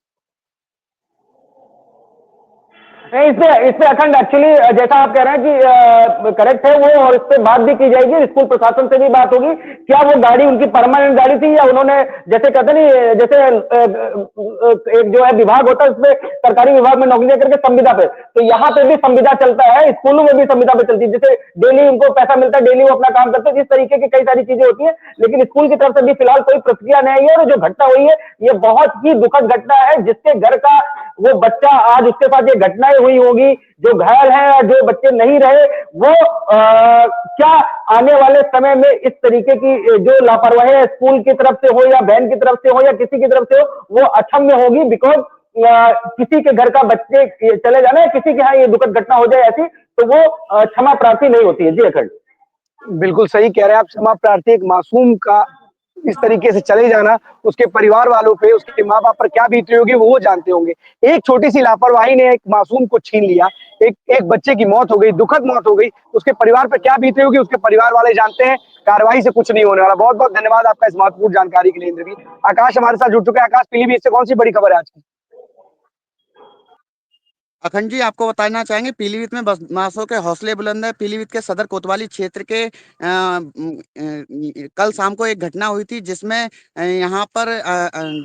नहीं, इस पे अखंड एक्चुअली जैसा आप कह रहे हैं कि करेक्ट है वो, और इस पे बात भी की जाएगी, स्कूल प्रशासन से भी बात होगी। क्या वो गाड़ी उनकी परमानेंट गाड़ी थी, या उन्होंने जैसे कहते नहीं, जैसे एक जो है विभाग होता है उसमें, सरकारी विभाग में नौकरी करके संविदा पे, तो यहाँ पे भी संविदा चलता है, स्कूलों में भी संविदा पे चलती है, जैसे डेली उनको पैसा मिलता है, डेली वो अपना काम करते हैं, इस तरीके की कई सारी चीजें होती है। लेकिन स्कूल की तरफ से भी फिलहाल कोई प्रतिक्रिया नहीं आई है, और जो घटना हुई है ये बहुत ही दुखद घटना है, जिसके घर का वो बच्चा आज उसके साथ ये घटनाएं हुई होगी, जो घायल है, जो बच्चे नहीं रहे, वो क्या आने वाले समय में इस तरीके की जो लापरवाही है स्कूल की तरफ से हो, या बहन की तरफ से हो, या किसी की तरफ से हो, वो अक्षम्य होगी। बिकॉज किसी के घर का बच्चे चले जाना, किसी के यहाँ ये दुखद घटना हो जाए ऐसी, तो वो क्षमा प्रार्थी नहीं होती है। जी अखंड। बिल्कुल सही कह रहे हैं आप। क्षमा प्रार्थी एक मासूम का इस तरीके से चले जाना, उसके परिवार वालों पे, उसके माँ बाप पर क्या बीती होगी वो जानते होंगे। एक छोटी सी लापरवाही ने एक मासूम को छीन लिया, एक बच्चे की मौत हो गई, दुखद मौत हो गई, उसके परिवार पर क्या बीती होगी उसके परिवार वाले जानते हैं। कार्रवाई से कुछ नहीं होने वाला। बहुत बहुत धन्यवाद आपका इस महत्वपूर्ण जानकारी के लिए इंद्रवीर। आकाश हमारे साथ जुड़ चुके हैं। आकाश, पीलीभीत से कौन सी बड़ी खबर है आज की? अखंड जी, आपको बताना चाहेंगे पीलीभीत में बदमाशों के हौसले बुलंद है। पीलीभीत के सदर कोतवाली क्षेत्र के कल शाम को एक घटना हुई थी, जिसमें यहाँ पर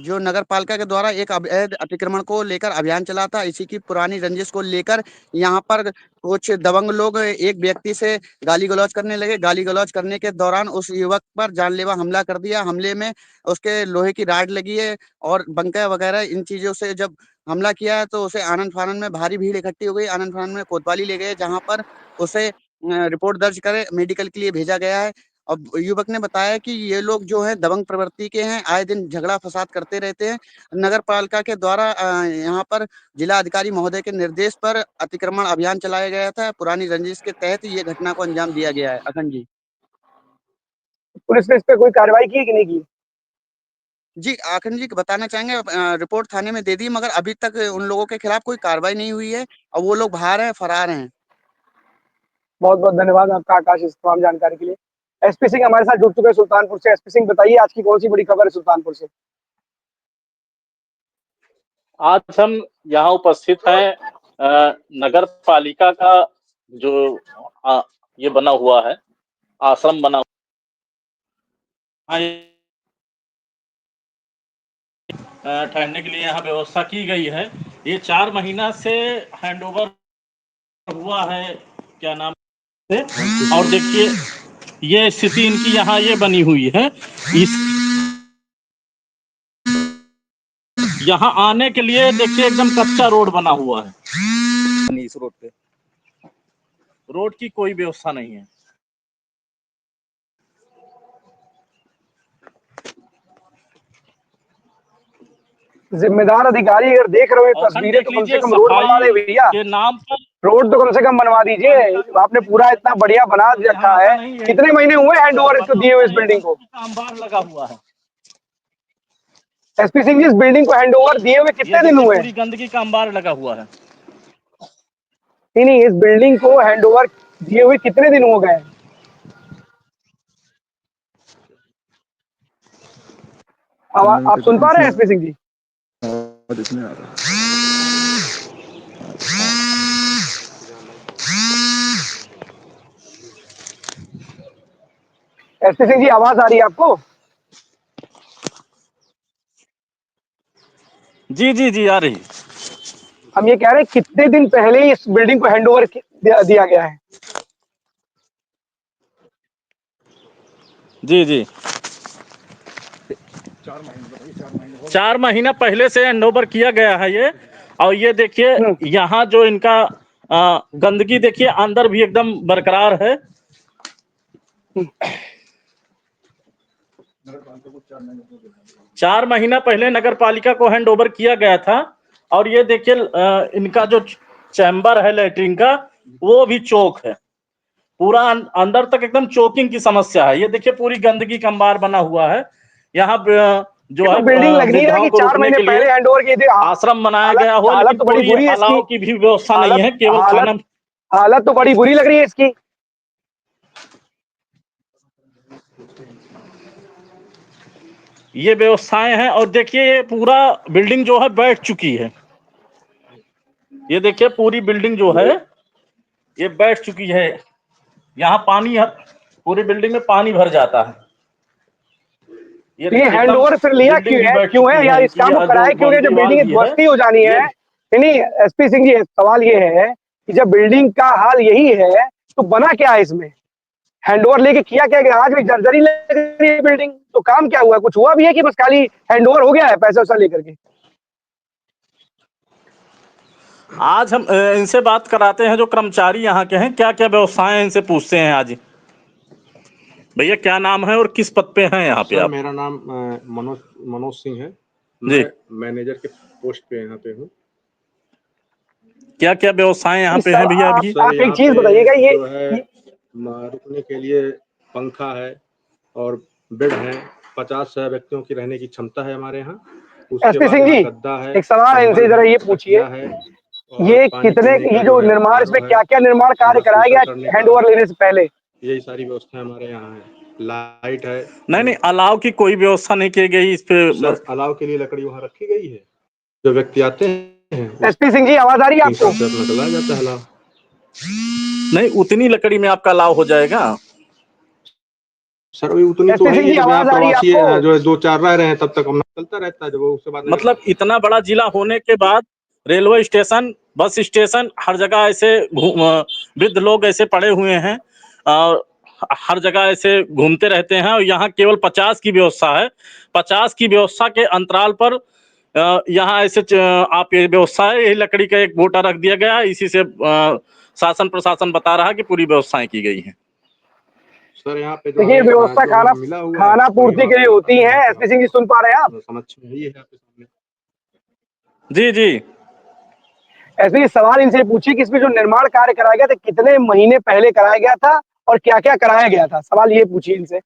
जो नगर पालिका के द्वारा एक अवैध अतिक्रमण को लेकर अभियान चला था। इसी की पुरानी रंजिश को लेकर यहाँ पर कुछ दबंग लोग एक व्यक्ति से गाली गलौज करने लगे। गाली गलौज करने के दौरान उस युवक पर जानलेवा हमला कर दिया। हमले में उसके लोहे की राड लगी है, और बंका वगैरह इन चीजों से जब हमला किया है, तो उसे आनंद फानंद में भारी भीड़ इकट्ठी हो गई। आनंद फानंद में कोतवाली ले गए, जहां पर उसे रिपोर्ट दर्ज कर मेडिकल के लिए भेजा गया है। अब युवक ने बताया कि ये लोग जो है दबंग प्रवृत्ति के हैं, आए दिन झगड़ा फसाद करते रहते हैं। नगर पालिका के द्वारा यहाँ पर जिला अधिकारी महोदय के निर्देश पर अतिक्रमण अभियान चलाया गया था। पुरानी रंजिश के तहत ये घटना को अंजाम दिया गया है। अखंड जी। पुलिस ने इस पे कोई कार्रवाई की है कि नहीं की? जी, अखंड जी बताना चाहेंगे, रिपोर्ट थाने में दे दी, मगर अभी तक उन लोगों के खिलाफ कोई कार्रवाई नहीं हुई है, और वो लोग बाहर हैं, फरार हैं। बहुत बहुत धन्यवाद आपका आकाश इस तमाम जानकारी के लिए। एसपी सिंह हमारे साथ जुड़ चुके हैं सुल्तानपुर से। एसपी सिंह, बताइए आज की कौन सी बड़ी खबर है सुल्तानपुर से? आज हम यहाँ उपस्थित हैं नगर पालिका का जो ये बना हुआ है, आश्रम बना हुआ है, ठहरने के लिए यहाँ व्यवस्था की गई है। ये 4 महीना से हैंडओवर हुआ है, क्या नाम से, और देखिए ये स्थिति इनकी यहाँ ये बनी हुई है। इस यहाँ आने के लिए देखिए एकदम कच्चा रोड बना हुआ है। इस रोड पे रोड की कोई व्यवस्था नहीं है। जिम्मेदार अधिकारी अगर देख रहे हो ये और तस्वीरें, तो कम से लीजिए कम रोड बनवा दे सफाई भैया। के नाम पर रोड तो कम से कम बनवा दीजिए। आपने पूरा इतना बढ़िया बना रखा है। कितने महीने हुए हैंड ओवर इसको दिए हुए इस बिल्डिंग को? अंबार लगा हुआ है। एसपी सिंह जी, इस बिल्डिंग को हैंड ओवर दिए हुए कितने दिन हुए? पूरी गंदगी का अंबार लगा हुआ है। नहीं, इस बिल्डिंग को हैंड ओवर दिए हुए कितने दिन हो गए? आप सुन पा रहे हैं एसपी सिंह जी? एसपी सिंह जी, आवाज आ रही है आपको? जी जी जी, आ रही। हम ये कह रहे हैं कितने दिन पहले इस बिल्डिंग को हैंड ओवर दिया गया है? जी जी, 4 महीना पहले से हैंडओवर किया गया है ये। और ये देखिए यहाँ जो इनका गंदगी देखिए अंदर भी एकदम बरकरार है। चार महीना पहले नगर पालिका को हैंड ओवर किया गया था। और ये देखिए इनका जो चैम्बर है लेटरिन का, वो भी चौक है, पूरा अंदर तक एकदम चौकिंग की समस्या है। ये देखिए पूरी गंदगी का अंबार बना हुआ है। यहाँ जो है बिल्डिंग लग नहीं रहा कि 4 महीने पहले हैंड ओवर किए थे। आश्रम बनाया गया हो, हालत तो बड़ी बुरी है अलाव इसकी। की भी व्यवस्था नहीं है, केवल खाना। हालत तो बड़ी बुरी लग रही है इसकी। ये व्यवस्थाएं हैं, और देखिए ये पूरा बिल्डिंग जो है बैठ चुकी है। ये देखिए पूरी बिल्डिंग जो है ये बैठ चुकी है। यहाँ पानी पूरी बिल्डिंग में पानी भर जाता है। ये देखिए हैंड एकदम ओवर फिर लिया बिल्डिंग ही बैठ क्यों है चुकी यार, है। इस काम को ये कराया जो क्यों है जब दीवार बिल्डिंग भी है ध्वस्त ही हो जानी ये है? नहीं एसपी सिंह जी, सवाल ये है कि जब बिल्डिंग का हाल यही है तो बना क्या है इसमें? हैंडओवर लेके किया क्या गया? आज भी जर्जरी लग रही है बिल्डिंग, तो काम क्या हुआ? कुछ हुआ भी है कि बस खाली हैंडओवर हो गया है पैसा वैसा लेकर के? आज हम इनसे बात कराते हैं जो कर्मचारी यहाँ के हैं, क्या क्या व्यवस्थाएं इनसे पूछते हैं। आज भैया क्या नाम है और किस पद पे हैं यहाँ पे सर आप? मेरा नाम मनोज सिंह है। जी। मैं मैनेजर के पोस्ट पे यहाँ पे हूँ। क्या क्या व्यवस्थाएं यहाँ पे हैं भैया अभी? आप एक चीज बताइएगा, ये जो है रुकने के लिए पंखा है और बेड है। 50 व्यक्तियों की रहने की क्षमता है हमारे यहाँ। एसपी सिंह जी, गद्दा है, एक सवाल है इनसे, जरा ये पूछिए, ये कितने, ये जो निर्माण, इसमें क्या क्या निर्माण कार्य कराया गया हैंडओवर लेने से पहले? यही सारी व्यवस्था हमारे यहाँ है। लाइट है। नहीं, अलाव की कोई व्यवस्था नहीं की गई इस पे? सर अलाव के लिए लकड़ी वहाँ रखी गई है। जो व्यक्ति आते हैं एसपी सिंह जी, आवाज आ रही है आपको? अपना चलाया जाता है अलाव। नहीं, उतनी लकड़ी में आपका अलाव हो जाएगा सर? अभी उतनी तो है ही, जब यहाँ प्रवासी जो है 2-4 रह रहे हैं तब तक अपना चलता रहता है। जब वो उसके बाद मतलब इतना बड़ा जिला होने के बाद रेलवे स्टेशन, बस स्टेशन, हर जगह ऐसे वृद्ध लोग ऐसे पड़े हुए हैं और हर जगह ऐसे घूमते रहते हैं। और यहाँ केवल 50 की व्यवस्था है। 50 की व्यवस्था के अंतराल पर यहाँ ऐसे आप ये व्यवस्था है, यही लकड़ी का एक बोटा रख दिया गया है। इसी से शासन प्रशासन बता रहा है कि पूरी व्यवस्थाएं की गई हैं। सर यहाँ पे देखिए, व्यवस्था खाना पूर्ति के लिए होती है। एसपी सिंह जी, सुन पा रहे हैं आप? समझ में ये है आपके सामने। जी जी। एसपी जी, सवाल इनसे पूछिए कि इसमें जो निर्माण कार्य कराया गया था कितने महीने पहले कराया गया था और क्या क्या कराया गया था? सवाल ये पूछिए इनसे।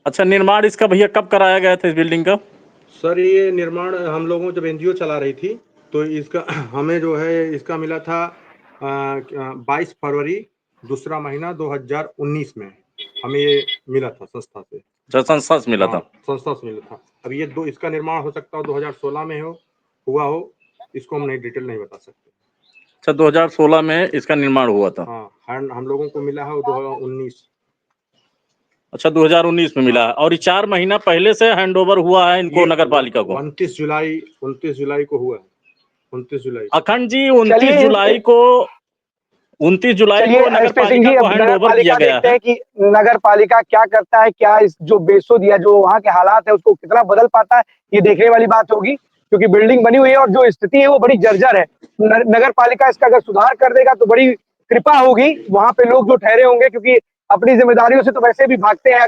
अच्छा, निर्माण इसका भैया कब कराया गया था इस बिल्डिंग का? सर ये निर्माण हम लोगों जब एनजीओ चला रही थी तो इसका हमें जो है इसका मिला था 22 फरवरी दूसरा महीना 2019 में हमें ये मिला था संस्था से। संस्था से मिला था? संस्था से मिला था। अब ये इसका निर्माण हो सकता हो 2016 में हुआ हो, इसको हम नहीं डिटेल नहीं बता सकते। अच्छा, 2016 में इसका निर्माण हुआ था? हाँ, हम लोगों को मिला है 2019। अच्छा, 2019 में मिला है। और ये 4 महीना पहले से हैंडओवर हुआ है इनको नगर पालिका को? 29 जुलाई को हुआ है। 29 जुलाई। अखंड जी, 29 जुलाई को नगर पालिका को हैंडओवर किया गया है। कि नगर पालिका क्या करता है, क्या इस जो बेसुध या जो वहाँ के हालात है उसको कितना बदल पाता है, ये देखने वाली बात होगी। क्योंकि बिल्डिंग बनी हुई है और जो स्थिति है वो बड़ी जर्जर है। नगर पालिका इसका अगर सुधार कर देगा तो बड़ी कृपा होगी वहां पे लोग जो ठहरे होंगे, क्योंकि अपनी जिम्मेदारियों से तो वैसे भी भागते हैं।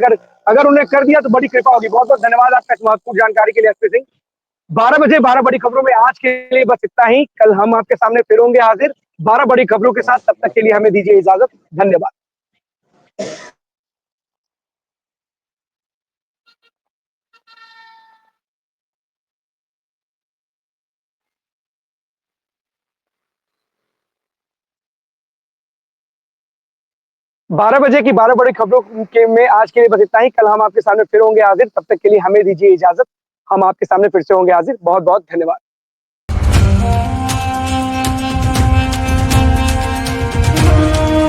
अगर उन्हें कर दिया तो बड़ी कृपा होगी। बहुत बहुत धन्यवाद आपका इस महत्वपूर्ण जानकारी के लिए एसपी सिंह। 12 बजे 12 बड़ी खबरों में आज के लिए बस इतना ही। कल हम आपके सामने फिर होंगे हाजिर 12 बड़ी खबरों के साथ। तब तक के लिए हमें दीजिए इजाजत। धन्यवाद। 12 बजे की 12 बड़ी खबरों के में आज के लिए बस इतना ही। कल हम आपके सामने फिर होंगे हाजिर। तब तक के लिए हमें दीजिए इजाजत। हम आपके सामने फिर से होंगे हाजिर। बहुत बहुत धन्यवाद।